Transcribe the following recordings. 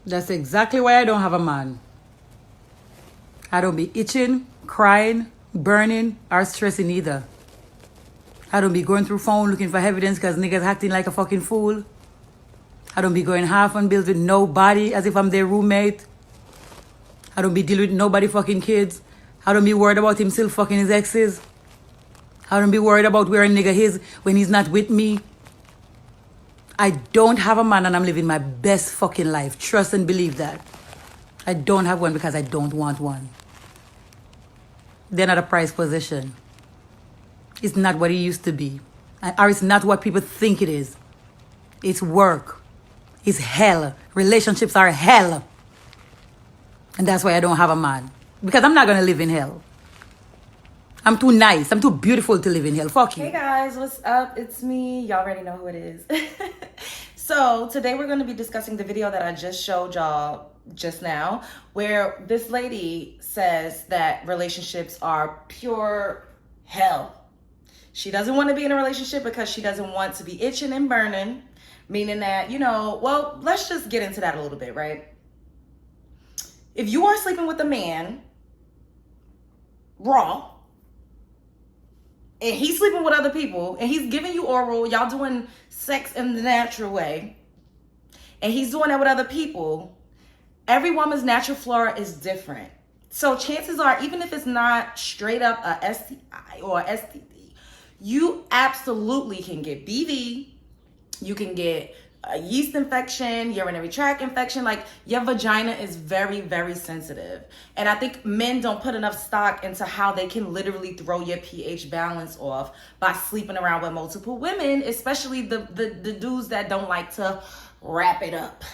That's exactly why I don't have a man. I don't be itching, crying, burning, or stressing either. I don't be going through phone looking for evidence because niggas acting like a fucking fool. I don't be going half on bills with nobody as if I'm their roommate. I don't be dealing with nobody fucking kids. I don't be worried about him still fucking his exes. I don't be worried about where a nigga is when he's not with me. I don't have a man and I'm living my best fucking life. Trust and believe that. I don't have one because I don't want one. They're not a prized possession. It's not what it used to be. Or it's not what people think it is. It's work. It's hell. Relationships are hell. And that's why I don't have a man. Because I'm not going to live in hell. I'm too nice. I'm too beautiful to live in hell. Fuck you. Hey guys, what's up? It's me. Y'all already know who it is. So today we're going to be discussing the video that I just showed y'all just now, where this lady says that relationships are pure hell. She doesn't want to be in a relationship because she doesn't want to be itching and burning, meaning that, well, let's just get into that a little bit, right? If you are sleeping with a man raw, and he's sleeping with other people, and he's giving you oral, y'all doing sex in the natural way, and he's doing that with other people, every woman's natural flora is different. So chances are, even if it's not straight up a STI or a STD, you absolutely can get BV, you can get a yeast infection, urinary tract infection. Like, your vagina is very, very sensitive. And I think men don't put enough stock into how they can literally throw your pH balance off by sleeping around with multiple women, especially the dudes that don't like to wrap it up.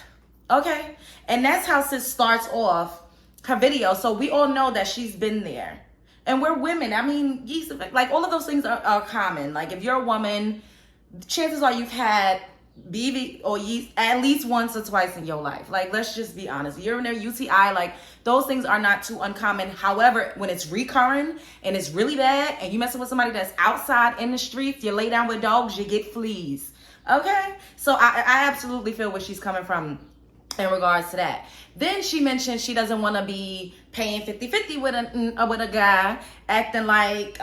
Okay? And that's how sis starts off her video. So we all know that she's been there. And we're women. I mean, yeast infection, like, all of those things are common. Like, if you're a woman, chances are you've had BV or yeast at least once or twice in your life. Like, let's just be honest. Urinary UTI, like, those things are not too uncommon. However, when it's recurring and it's really bad and you messing with somebody that's outside in the streets, you lay down with dogs, you get fleas. Okay? So I absolutely feel where she's coming from in regards to that. Then she mentioned she doesn't want to be paying 50-50 with a guy, acting like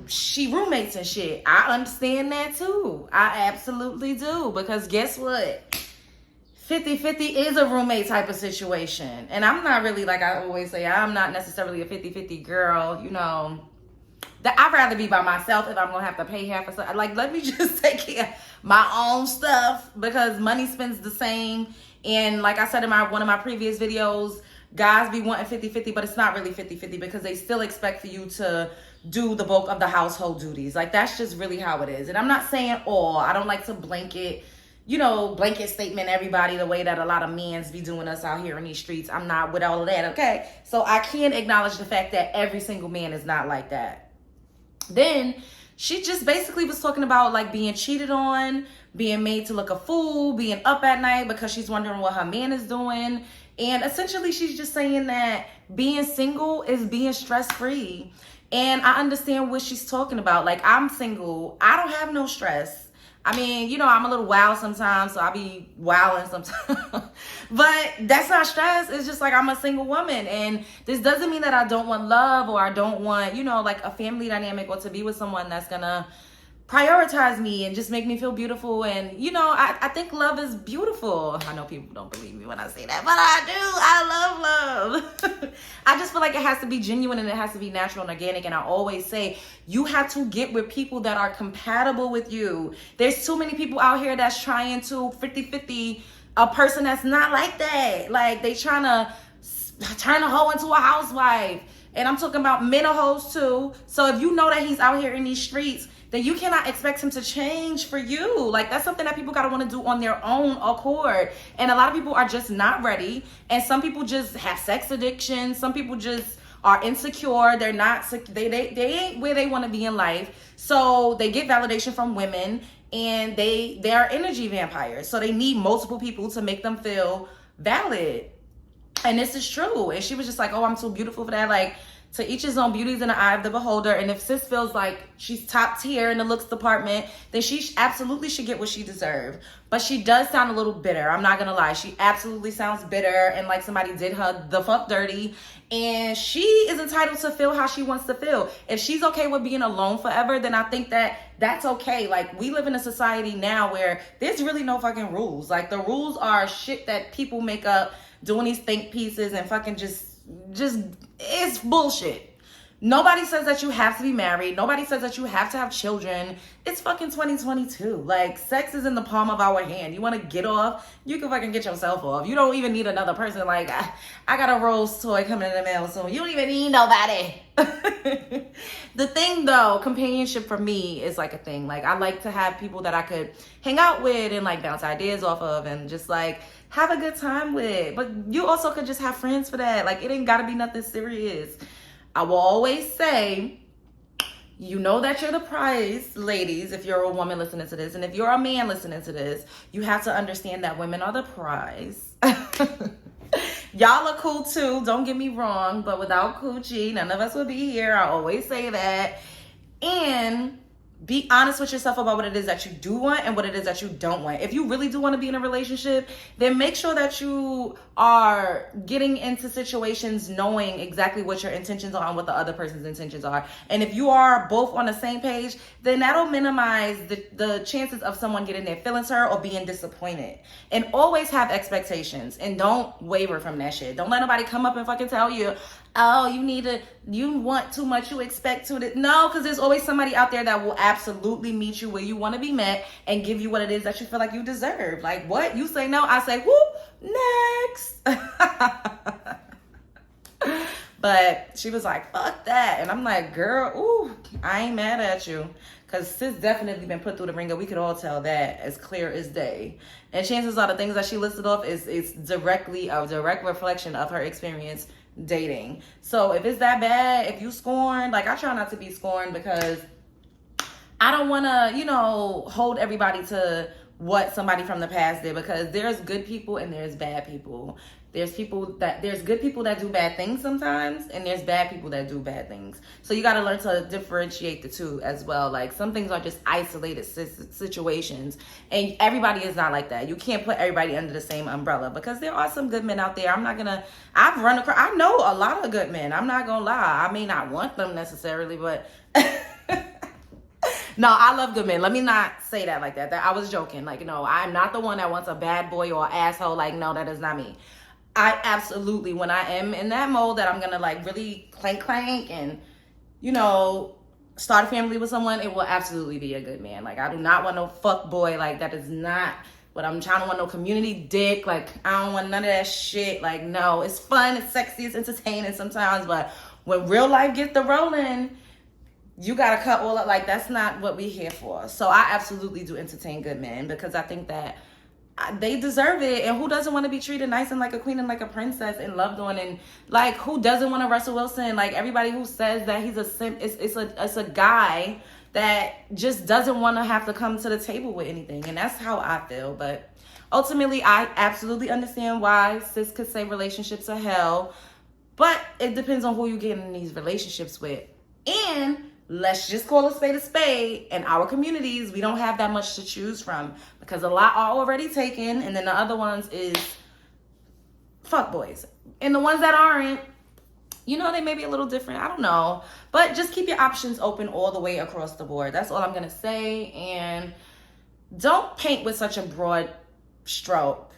she roommates and shit. I understand that too. I absolutely do. Because guess what? 50-50 is a roommate type of situation. And I'm not really, like I always say, I'm not necessarily a 50-50 girl, That I'd rather be by myself if I'm going to have to pay half or something. Like, let me just take care of my own stuff, because money spends the same. And like I said in one of my previous videos, guys be wanting 50-50, but it's not really 50-50 because they still expect for you to do the bulk of the household duties. Like, that's just really how it is. And I'm not saying all. I don't like to blanket statement everybody the way that a lot of men's be doing us out here in these streets. I'm not with all of that, okay? So I can acknowledge the fact that every single man is not like that. Then she just basically was talking about, like, being cheated on, being made to look a fool, being up at night because she's wondering what her man is doing. And essentially she's just saying that being single is being stress-free. And I understand what she's talking about. Like, I'm single. I don't have no stress. I mean, I'm a little wild sometimes, so I be wilding sometimes. But that's not stress. It's just like, I'm a single woman. And this doesn't mean that I don't want love or I don't want, like, a family dynamic or to be with someone that's going to prioritize me and just make me feel beautiful. And, I think love is beautiful. I know people don't believe me when I say that, but I do. I love love. I just feel like it has to be genuine and it has to be natural and organic. And I always say, you have to get with people that are compatible with you. There's too many people out here that's trying to 50-50 a person that's not like that. Like, they trying to turn a hoe into a housewife. And I'm talking about men are hoes too. So if you know that he's out here in these streets, then you cannot expect him to change for you. Like, that's something that people gotta want to do on their own accord. And a lot of people are just not ready. And some people just have sex addiction. Some people just are insecure. They're not, they ain't where they want to be in life. So they get validation from women, and they are energy vampires. So they need multiple people to make them feel valid. And this is true. And she was just like, oh, I'm too beautiful for that. Like, To each his own, beauty is in the eye of the beholder. And if sis feels like she's top tier in the looks department, then she absolutely should get what she deserved. But she does sound a little bitter. I'm not gonna lie. She absolutely sounds bitter and like somebody did her the fuck dirty. And she is entitled to feel how she wants to feel. If she's okay with being alone forever, then I think that that's okay. Like, we live in a society now where there's really no fucking rules. Like, the rules are shit that people make up doing these think pieces and fucking just it's bullshit. Nobody says that you have to be married. Nobody says that you have to have children. It's fucking 2022. Like, sex is in the palm of our hand. You want to get off? You can fucking get yourself off. You don't even need another person. Like, I got a Rose toy coming in the mail soon. You don't even need nobody. The thing, though, companionship for me is like a thing. Like, I like to have people that I could hang out with and like bounce ideas off of and just like have a good time with. But you also could just have friends for that. Like, it ain't got to be nothing serious. I will always say, you know that you're the prize, ladies, if you're a woman listening to this. And if you're a man listening to this, you have to understand that women are the prize. Y'all are cool too, don't get me wrong, but without coochie, none of us would be here. I always say that. And be honest with yourself about what it is that you do want and what it is that you don't want. If you really do want to be in a relationship, then make sure that you are getting into situations knowing exactly what your intentions are and what the other person's intentions are. And if you are both on the same page, then that'll minimize the chances of someone getting their feelings hurt or being disappointed. And always have expectations and don't waver from that shit. Don't let nobody come up and fucking tell you, oh, you want too much, you expect too much. No, because there's always somebody out there that will absolutely meet you where you want to be met and give you what it is that you feel like you deserve. Like, what? You say no, I say, whoop, next. But she was like, fuck that. And I'm like, girl, ooh, I ain't mad at you. Because sis definitely been put through the ringer. We could all tell that as clear as day. And chances are the things that she listed off is directly a direct reflection of her experience dating. So if it's that bad, if you scorned, like, I try not to be scorned because I don't want to, hold everybody to what somebody from the past did, because there's good people and there's bad people. There's good people that do bad things sometimes, and there's bad people that do bad things. So you got to learn to differentiate the two as well. Like, some things are just isolated situations, and everybody is not like that. You can't put everybody under the same umbrella, because there are some good men out there. I know a lot of good men. I'm not gonna lie. I may not want them necessarily, but no, I love good men. Let me not say that like that. I was joking. Like, no, I'm not the one that wants a bad boy or asshole. Like, no, that is not me. I absolutely, when I am in that mode that I'm going to like really clank and, start a family with someone, it will absolutely be a good man. Like, I do not want no fuck boy. Like, that is not what I'm trying to want. No community dick. Like, I don't want none of that shit. Like, no, it's fun. It's sexy. It's entertaining sometimes. But when real life gets the rolling, you got to cut all up. Like, that's not what we're here for. So I absolutely do entertain good men, because I think that they deserve it. And who doesn't want to be treated nice and like a queen and like a princess and loved on? And like, who doesn't want a Russell Wilson? Like, everybody who says that he's a simp, it's a guy that just doesn't want to have to come to the table with anything. And that's how I feel. But ultimately, I absolutely understand why sis could say relationships are hell, but it depends on who you get in these relationships with. And let's just call a spade. In our communities, we don't have that much to choose from, because a lot are already taken, and then the other ones is fuckboys. And the ones that aren't, they may be a little different. I don't know. But just keep your options open all the way across the board. That's all I'm going to say. And don't paint with such a broad stroke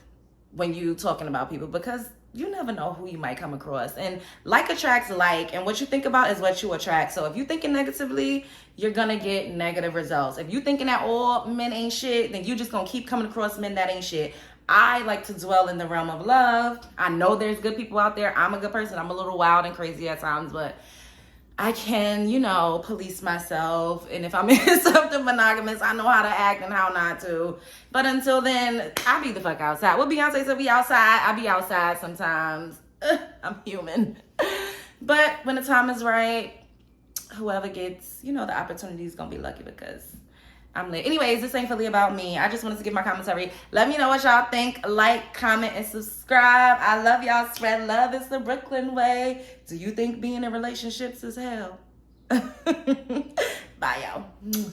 when you talking about people, because you never know who you might come across. And like attracts like, and what you think about is what you attract. So if you're thinking negatively, you're gonna get negative results. If you're thinking that all men ain't shit, then you just gonna keep coming across men that ain't shit. I like to dwell in the realm of love. I know there's good people out there. I'm a good person. I'm a little wild and crazy at times, but I can, police myself. And if I'm in something monogamous, I know how to act and how not to. But until then, I be the fuck outside. What Beyonce said, we outside. I be outside sometimes. I'm human. But when the time is right, whoever gets, the opportunity is going to be lucky, because I'm lit. Anyways, this ain't really about me. I just wanted to give my commentary. Let me know what y'all think. Like, comment, and subscribe. I love y'all. Spread love. It's the Brooklyn way. Do you think being in relationships is hell? Bye, y'all.